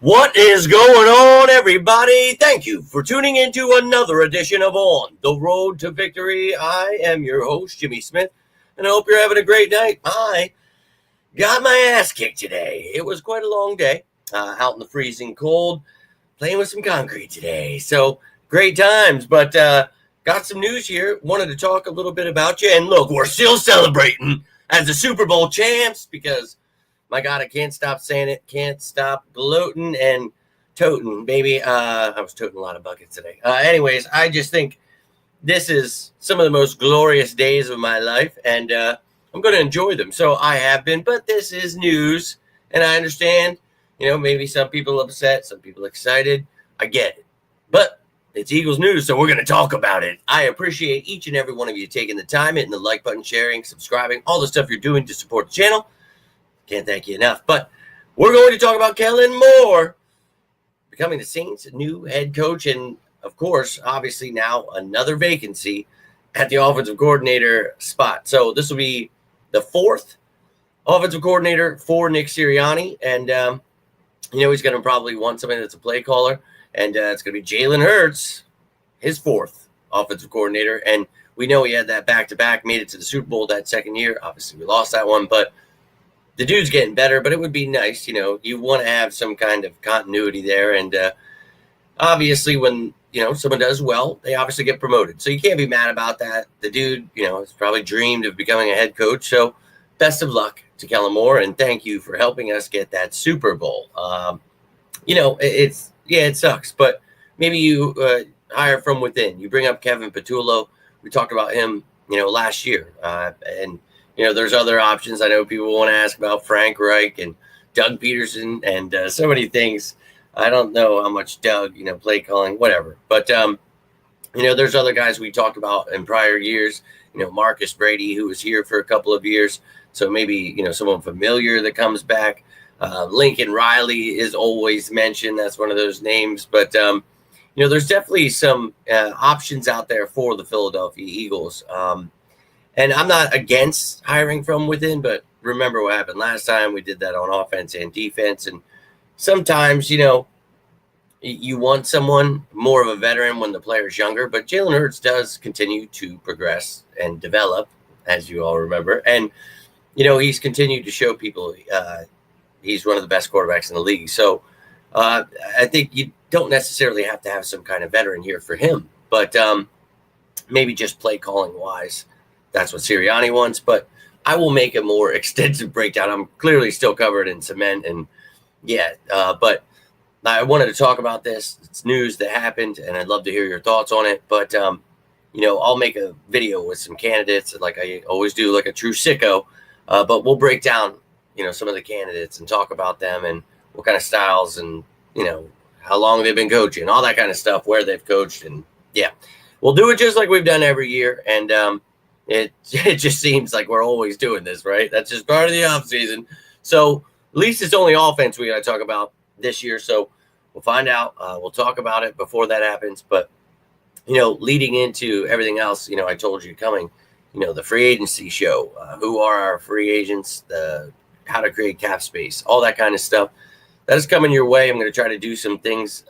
What is going on, everybody? Thank you for tuning into another edition of On the Road to Victory. I am your host, Jimmy Smith, and I hope you're having a great night. I got my ass kicked today. It was quite a long day out in the freezing cold, playing with some concrete today. So, great times, but got some news here. Wanted to talk a little bit about you. And look, we're still celebrating as the Super Bowl champs because my God, I can't stop saying it. Can't stop gloating and toting, baby. I was toting a lot of buckets today. Anyways, I just think this is some of the most glorious days of my life, and I'm going to enjoy them. So I have been, but this is news, and I understand. Maybe some people upset, some people excited. I get it, but it's Eagles news, so we're going to talk about it. I appreciate each and every one of you taking the time, hitting the like button, sharing, subscribing, all the stuff you're doing to support the channel. Can't thank you enough. But we're going to talk about Kellen Moore becoming the Saints' new head coach. And, of course, obviously now another vacancy at the offensive coordinator spot. So this will be the fourth offensive coordinator for Nick Sirianni. And, he's going to probably want somebody that's a play caller. And it's going to be Jalen Hurts, his fourth offensive coordinator. And we know he had that back-to-back, made it to the Super Bowl that second year. Obviously, we lost that one, but the dude's getting better, but it would be nice. You want to have some kind of continuity there. And obviously when, someone does well, they obviously get promoted. So you can't be mad about that. The dude, has probably dreamed of becoming a head coach. So best of luck to Kellen Moore. And thank you for helping us get that Super Bowl. It sucks, but maybe you hire from within. You bring up Kevin Patullo. We talked about him, last year. And there's other options. I know people want to ask about Frank Reich and Doug Peterson and so many things. I don't know how much Doug, play calling, whatever. But, there's other guys we talked about in prior years. Marcus Brady, who was here for a couple of years. So maybe, someone familiar that comes back. Lincoln Riley is always mentioned. That's one of those names. But, there's definitely some options out there for the Philadelphia Eagles. And I'm not against hiring from within, but remember what happened last time. We did that on offense and defense. And sometimes, you want someone more of a veteran when the player's younger. But Jalen Hurts does continue to progress and develop, as you all remember. And, he's continued to show people he's one of the best quarterbacks in the league. So I think you don't necessarily have to have some kind of veteran here for him. But maybe just play calling wise. That's what Sirianni wants, but I will make a more extensive breakdown. I'm clearly still covered in cement, and but I wanted to talk about this. It's news that happened, and I'd love to hear your thoughts on it. But I'll make a video with some candidates, like I always do, like a true sicko. But we'll break down, some of the candidates and talk about them and what kind of styles and how long they've been coaching, all that kind of stuff, where they've coached, and we'll do it just like we've done every year. And It just seems like we're always doing this, right? That's just part of the offseason. So at least it's only offense we got to talk about this year. So we'll find out. We'll talk about it before that happens. But, leading into everything else, I told you coming, the free agency show, who are our free agents, how to create cap space, all that kind of stuff. That is coming your way. I'm going to try to do some things,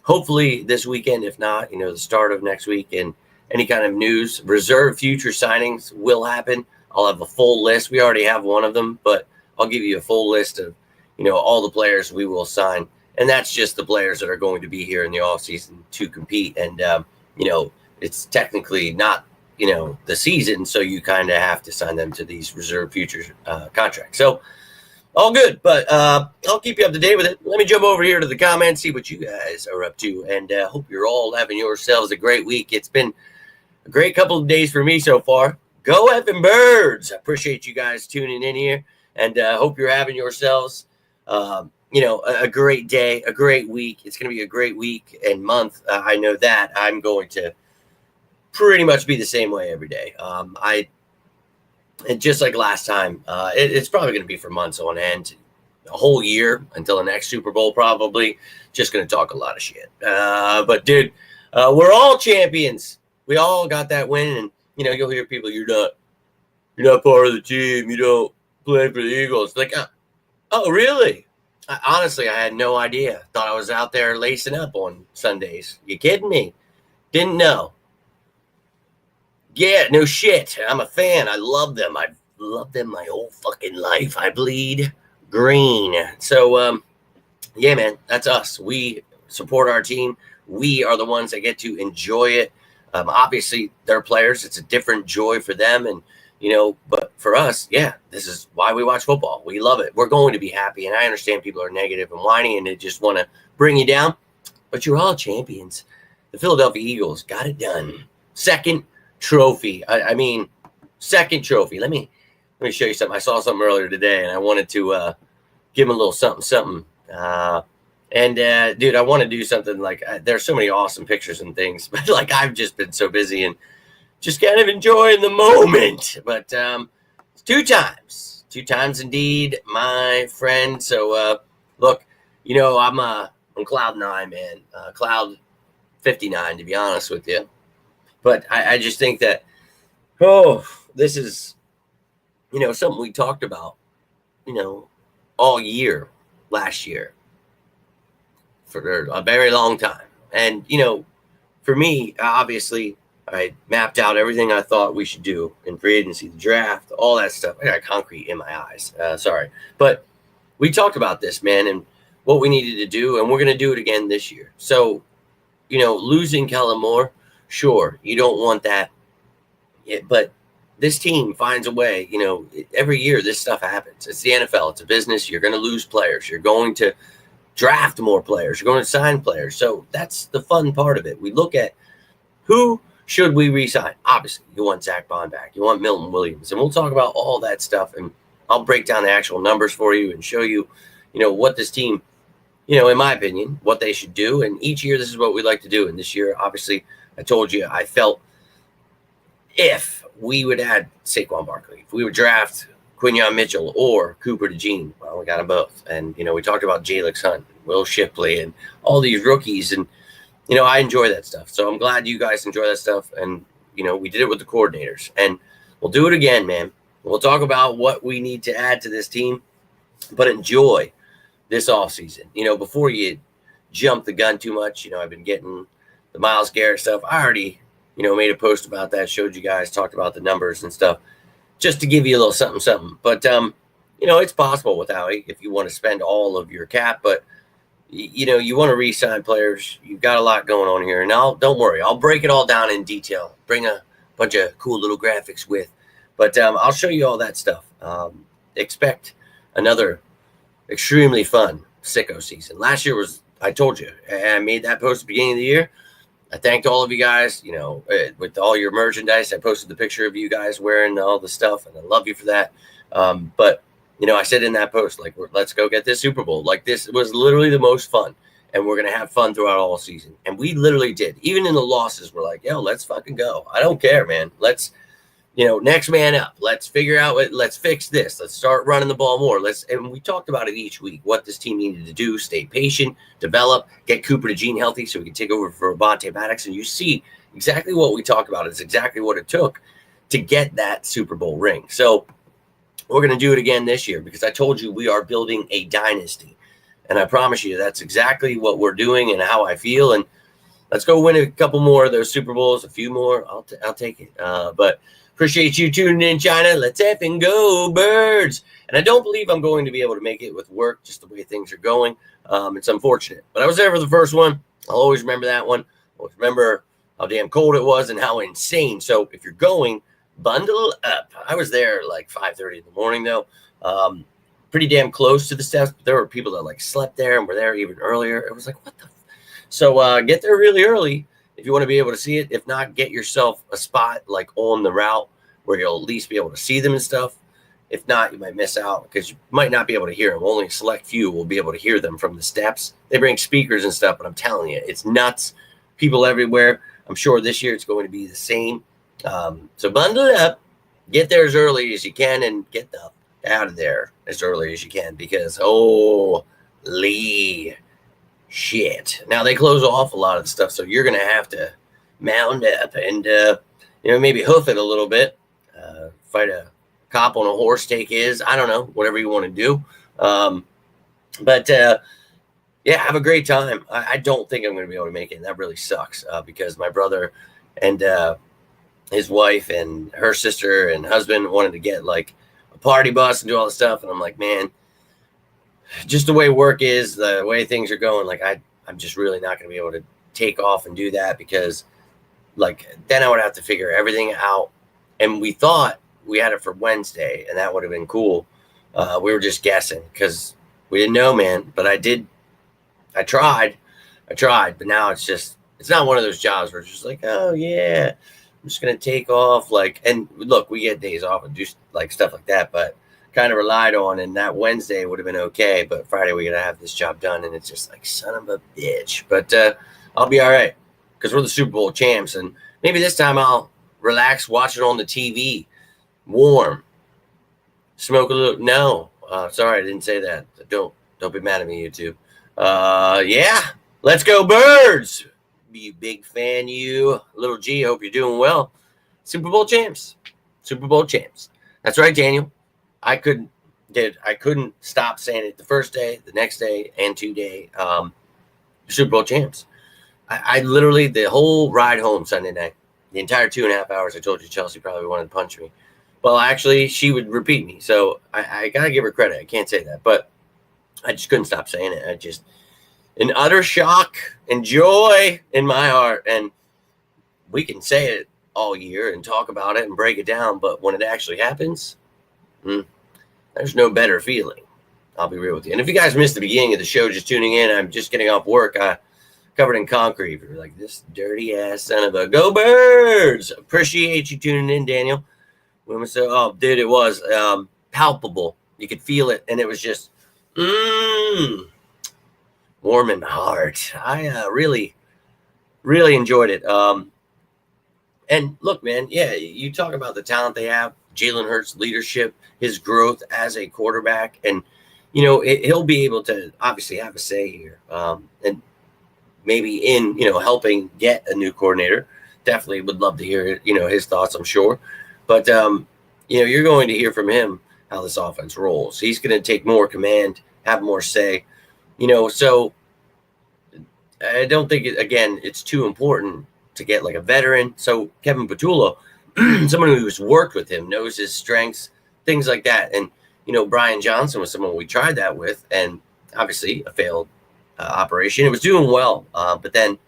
hopefully this weekend, if not, the start of next week. And any kind of news, reserve future signings will happen. I'll have a full list. We already have one of them, but I'll give you a full list of, all the players we will sign. And that's just the players that are going to be here in the offseason to compete. And, it's technically not, the season. So you kind of have to sign them to these reserve futures contracts. So all good, but I'll keep you up to date with it. Let me jump over here to the comments, see what you guys are up to. And hope you're all having yourselves a great week. It's been a great couple of days for me so far. Go effing Birds. I appreciate you guys tuning in here, and hope you're having yourselves, a great day, a great week. It's going to be a great week and month. I know that. I'm going to pretty much be the same way every day. And just like last time, it's probably going to be for months on end, a whole year until the next Super Bowl probably. Just going to talk a lot of shit. But, dude, we're all champions. We all got that win, and you'll hear people, you're not part of the team. You don't play for the Eagles. Like, oh, really? Honestly, I had no idea. Thought I was out there lacing up on Sundays. You kidding me? Didn't know. Yeah, no shit. I'm a fan. I love them. I've loved them my whole fucking life. I bleed green. So, yeah, man, that's us. We support our team. We are the ones that get to enjoy it. Obviously, they're players. It's a different joy for them. And, but for us, yeah, this is why we watch football. We love it. We're going to be happy. And I understand people are negative and whiny and they just want to bring you down, but you're all champions. The Philadelphia Eagles got it done. Second trophy. I mean, second trophy. Let me show you something. I saw something earlier today and I wanted to give them a little something. Dude, I want to do something like there's so many awesome pictures and things, but like I've just been so busy and just kind of enjoying the moment. But it's two times indeed, my friend. So look, I'm on cloud 9, man, cloud 59 to be honest with you. But I just think that this is something we talked about all year last year for a very long time. And for me, obviously, I mapped out everything I thought we should do in free agency, the draft, all that stuff. I got concrete in my eyes. Sorry. But we talked about this, man, and what we needed to do, and we're going to do it again this year. So, losing Kellen Moore, sure, you don't want that. But this team finds a way, every year this stuff happens. It's the NFL. It's a business. You're going to lose players. You're going to draft more players. You're going to sign players. So that's the fun part of it. We look at who should we re-sign. Obviously, you want Zach Bond back. You want Milton Williams. And we'll talk about all that stuff. And I'll break down the actual numbers for you and show you, what this team, in my opinion, what they should do. And each year, this is what we like to do. And this year, obviously, I told you, I felt if we would add Saquon Barkley, if we would draft Quinyon Mitchell or Cooper DeJean, well, we got them both. And, we talked about Jalen Hunt, Will Shipley, and all these rookies. And, I enjoy that stuff. So I'm glad you guys enjoy that stuff. And, we did it with the coordinators. And we'll do it again, man. We'll talk about what we need to add to this team, but enjoy this offseason. Before you jump the gun too much, I've been getting the Myles Garrett stuff. I already, made a post about that, showed you guys, talked about the numbers and stuff, just to give you a little something. But, it's possible without it if you want to spend all of your cap. But, you want to re-sign players. You've got a lot going on here. And don't worry. I'll break it all down in detail. Bring a bunch of cool little graphics with. But I'll show you all that stuff. Expect another extremely fun sicko season. Last year was, I told you, I made that post at the beginning of the year. I thanked all of you guys, with all your merchandise. I posted the picture of you guys wearing all the stuff, and I love you for that. But, I said in that post, like, let's go get this Super Bowl. Like, this was literally the most fun, and we're going to have fun throughout all season. And we literally did. Even in the losses, we're like, yo, let's fucking go. I don't care, man. Let's, next man up. Let's figure out let's fix this. Let's start running the ball more. And we talked about it each week, what this team needed to do, stay patient, develop, get Cooper DeJean healthy so we can take over for Avonte Maddox. And you see exactly what we talked about. It's exactly what it took to get that Super Bowl ring. So we're going to do it again this year because I told you we are building a dynasty. And I promise you that's exactly what we're doing and how I feel. And let's go win a couple more of those Super Bowls, a few more. I'll take it. But appreciate you tuning in, China. Let's effing go, birds. And I don't believe I'm going to be able to make it with work, just the way things are going. It's unfortunate. But I was there for the first one. I'll always remember that one. Always remember how damn cold it was and how insane. So if you're going, bundle up. I was there like 5:30 in the morning, though. Pretty damn close to the steps. But there were people that like slept there and were there even earlier. It was like, what the? So get there really early if you want to be able to see it. If not, get yourself a spot like on the route where you'll at least be able to see them and stuff. If not, you might miss out because you might not be able to hear them. Only a select few will be able to hear them from the steps. They bring speakers and stuff, but I'm telling you, it's nuts. People everywhere. I'm sure this year it's going to be the same. So bundle it up. Get there as early as you can and get the out of there as early as you can because, holy shit. Now, they close off a lot of the stuff, so you're going to have to mound up and, maybe hoof it a little bit. Fight a cop on a horse, take his. I don't know, whatever you want to do. But yeah, have a great time. I don't think I'm going to be able to make it. And that really sucks because my brother and his wife and her sister and husband wanted to get like a party bus and do all the stuff. And I'm like, man, just the way work is, the way things are going, like I'm just really not going to be able to take off and do that because like then I would have to figure everything out. And we thought we had it for Wednesday and that would have been cool. We were just guessing because we didn't know, man. But I tried, but now it's not one of those jobs where it's just like, oh yeah, I'm just going to take off. Like, and look, we get days off and do like stuff like that, but kind of relied on, and that Wednesday would have been okay, but Friday we got to have this job done. And it's just like, son of a bitch, but I'll be all right because we're the Super Bowl champs. And maybe this time I'll relax, watch it on the TV, warm, smoke a little. No, sorry, I didn't say that. Don't be mad at me, YouTube. Yeah, let's go Birds. You big fan, you little G. Hope you're doing well. Super Bowl champs. That's right, Daniel. I couldn't stop saying it the first day, the next day, and today. Super Bowl champs. I literally, the whole ride home Sunday night, the entire 2.5 hours, I told you Chelsea probably wanted to punch me. Well, actually, she would repeat me. So I got to give her credit. I can't say that. But I just couldn't stop saying it. I just, in utter shock and joy in my heart. And we can say it all year and talk about it and break it down. But when it actually happens, there's no better feeling. I'll be real with you. And if you guys missed the beginning of the show, just tuning in, I'm just getting off work. Covered in concrete. You're like, this dirty ass son of a go Birds. Appreciate you tuning in, Daniel. Women say, oh, dude, it was palpable. You could feel it. And it was just warm in heart. I really, really enjoyed it. And look, man, yeah, you talk about the talent they have, Jalen Hurts' leadership, his growth as a quarterback, and he'll be able to obviously have a say here, and maybe in helping get a new coordinator. Definitely would love to hear his thoughts. I'm sure, but you're going to hear from him how this offense rolls. He's going to take more command, have more say. So I don't think it's too important to get like a veteran. So Kevin Patullo, someone who's worked with him, knows his strengths, things like that. And, Brian Johnson was someone we tried that with, and obviously a failed operation. It was doing well, but then,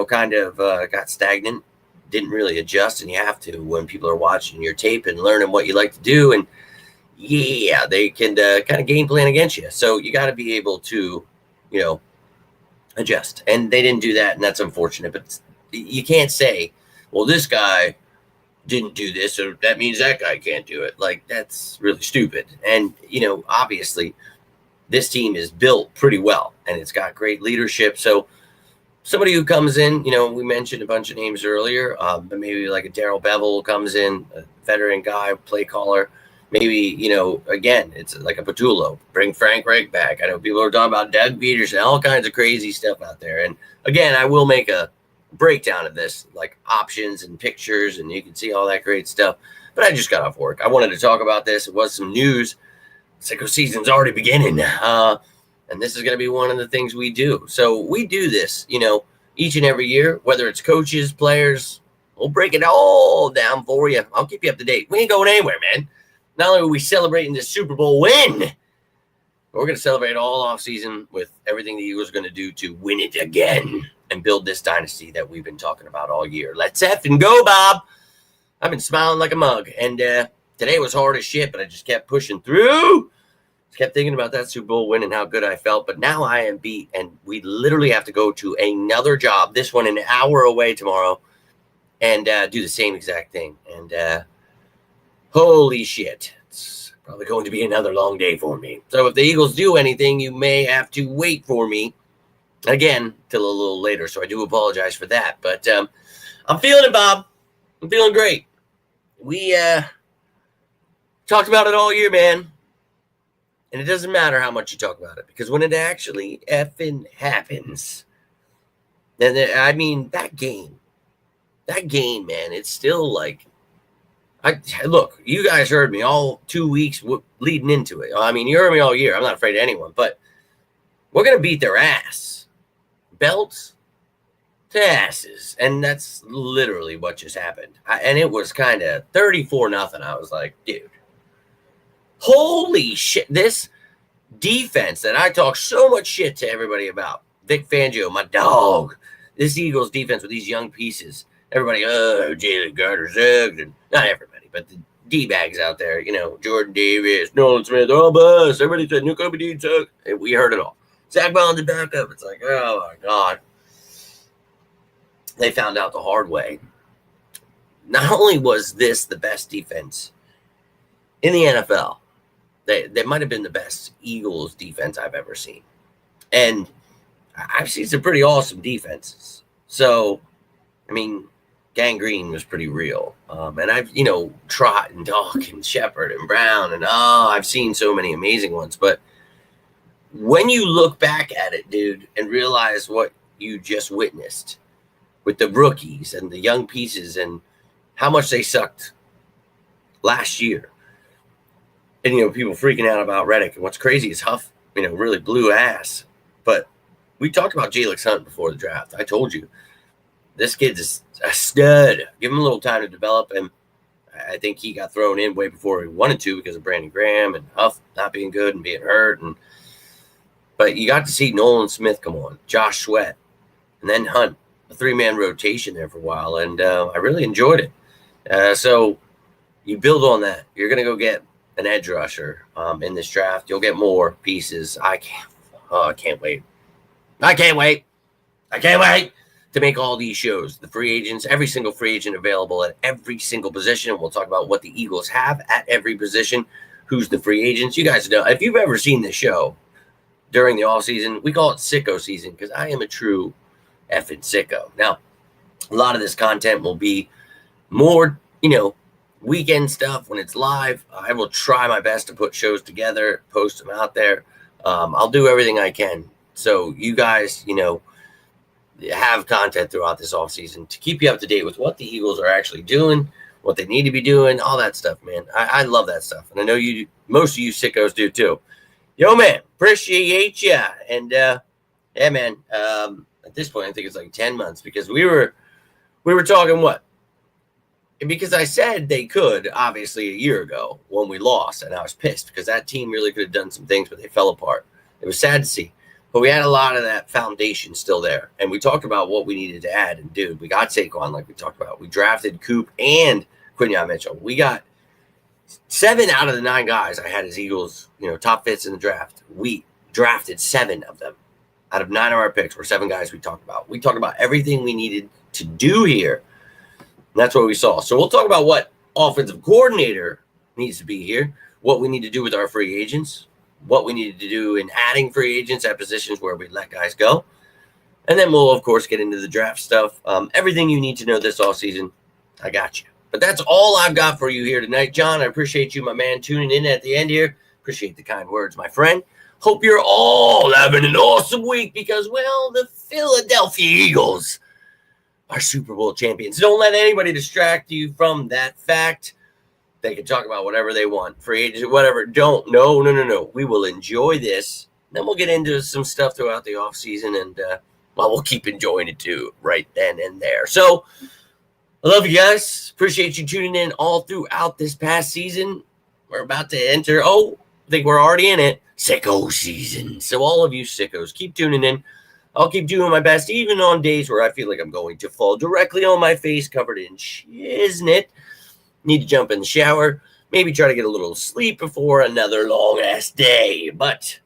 kind of got stagnant, didn't really adjust. And you have to when people are watching your tape and learning what you like to do. And yeah, they can kind of game plan against you. So you got to be able to, adjust. And they didn't do that. And that's unfortunate. But you can't say, well, this guy didn't do this, so that means that guy can't do it. Like, that's really stupid. And, obviously this team is built pretty well and it's got great leadership. So somebody who comes in, we mentioned a bunch of names earlier, but maybe like a Darrell Bevel comes in, a veteran guy, play caller. Maybe, again, it's like a Patullo, bring Frank Reich back. I know people are talking about Doug Peterson, all kinds of crazy stuff out there. And again, I will make a breakdown of this, like options and pictures, and you can see all that great stuff. But I just got off work. I wanted to talk about this. It was some news. Sicko season's already beginning. And this is going to be one of the things we do. So we do this, each and every year, whether it's coaches, players, we'll break it all down for you. I'll keep you up to date. We ain't going anywhere, man. Not only are we celebrating this Super Bowl win, but we're going to celebrate all offseason with everything the Eagles are going to do to win it again and build this dynasty that we've been talking about all year. Let's effing go, Bob. I've been smiling like a mug. And today was hard as shit, but I just kept pushing through. Just kept thinking about that Super Bowl win and how good I felt. But now I am beat, and we literally have to go to another job, this one an hour away tomorrow, and do the same exact thing. And holy shit, it's probably going to be another long day for me. So if the Eagles do anything, you may have to wait for me again till a little later. So I do apologize for that. But I'm feeling it, Bob. I'm feeling great. We talked about it all year, man. And it doesn't matter how much you talk about it, because when it actually effing happens, and I mean, that game, man, it's still like, look, you guys heard me all 2 weeks leading into it. I mean, you heard me all year. I'm not afraid of anyone, but we're going to beat their ass. Belts to asses. And that's literally what just happened. And it was kind of 34-0. I was like, dude, holy shit. This defense that I talk so much shit to everybody about. Vic Fangio, my dog. This Eagles defense with these young pieces. Everybody, Jalen Carter's and not everybody, but the D-bags out there, Jordan Davis, Nolan Smith, all bust. Everybody said New Kobe Dean suck. We heard it all. Zach Bond's the backup. It's like, oh my God. They found out the hard way. Not only was this the best defense in the NFL, they might have been the best Eagles defense I've ever seen. And I've seen some pretty awesome defenses. So, Gang Green was pretty real. And I've, Trot and Doc and Shepard and Brown and I've seen so many amazing ones. But when you look back at it, dude, and realize what you just witnessed with the rookies and the young pieces and how much they sucked last year. And, people freaking out about Reddick. And what's crazy is Huff, really blew ass. But we talked about Jalen Hunt before the draft. I told you, this kid's a stud. Give him a little time to develop. And I think he got thrown in way before he wanted to because of Brandon Graham and Huff not being good and being hurt. But you got to see Nolan Smith come on, Josh Sweat, and then Hunt, a 3-man rotation there for a while. And I really enjoyed it. So you build on that. You're going to go get an edge rusher in this draft. You'll get more pieces. I can't wait. I can't wait to make all these shows. The free agents, every single free agent available at every single position. We'll talk about what the Eagles have at every position. Who's the free agents? You guys know, if you've ever seen this show during the offseason, we call it sicko season because I am a true effing sicko. Now, a lot of this content will be more, weekend stuff when it's live. I will try my best to put shows together, post them out there. I'll do everything I can. So you guys, have content throughout this offseason to keep you up to date with what the Eagles are actually doing, what they need to be doing, all that stuff, man. I love that stuff. And I know most of you sickos do too. Yo, man, appreciate ya. And yeah, man, at this point, I think it's like 10 months because we were talking what? Because I said they could, obviously, a year ago when we lost, and I was pissed because that team really could have done some things, but they fell apart. It was sad to see. But we had a lot of that foundation still there, and we talked about what we needed to add. And, dude, we got Saquon like we talked about. We drafted Coop and Quinyon Mitchell. We got 7 out of the 9 guys I had as Eagles, top fits in the draft. We drafted 7 of them. Out of 9 of our picks were 7 guys we talked about. We talked about everything we needed to do here. And that's what we saw. So we'll talk about what offensive coordinator needs to be here, what we need to do with our free agents, what we needed to do in adding free agents at positions where we let guys go. And then we'll, of course, get into the draft stuff. Everything you need to know this offseason, I got you. But that's all I've got for you here tonight. John, I appreciate you, my man, tuning in at the end here. Appreciate the kind words, my friend. Hope you're all having an awesome week because, well, the Philadelphia Eagles are Super Bowl champions. Don't let anybody distract you from that fact. They can talk about whatever they want. Free agents, whatever. Don't. No. We will enjoy this. Then we'll get into some stuff throughout the offseason, and we'll keep enjoying it too right then and there. So I love you guys. Appreciate you tuning in all throughout this past season. We're about to enter, I think we're already in it, sicko season. So all of you sickos, keep tuning in. I'll keep doing my best, even on days where I feel like I'm going to fall directly on my face covered in shiznit. Need to jump in the shower, maybe try to get a little sleep before another long-ass day. But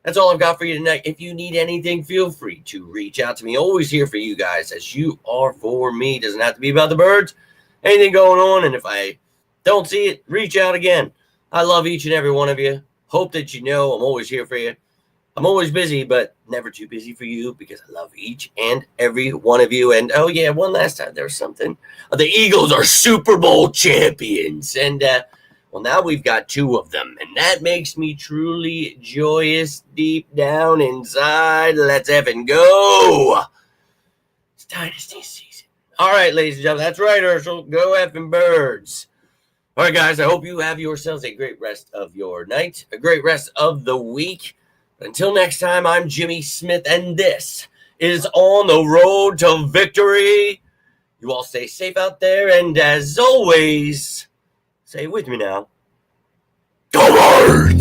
that's all I've got for you tonight. If you need anything, feel free to reach out to me. Always here for you guys, as you are for me. Doesn't have to be about the birds. Anything going on, and if I don't see it, reach out again. I love each and every one of you. Hope that you know I'm always here for you. I'm always busy, but never too busy for you because I love each and every one of you. And, one last time, there was something. The Eagles are Super Bowl champions. And, now we've got 2 of them. And that makes me truly joyous deep down inside. Let's effing go. It's Dynasty season. All right, ladies and gentlemen. That's right, Herschel. Go effing birds. All right, guys. I hope you have yourselves a great rest of your night, a great rest of the week. Until next time, I'm Jimmy Smith, and this is On the Road to Victory. You all stay safe out there, and as always, say it with me now. Go Birds!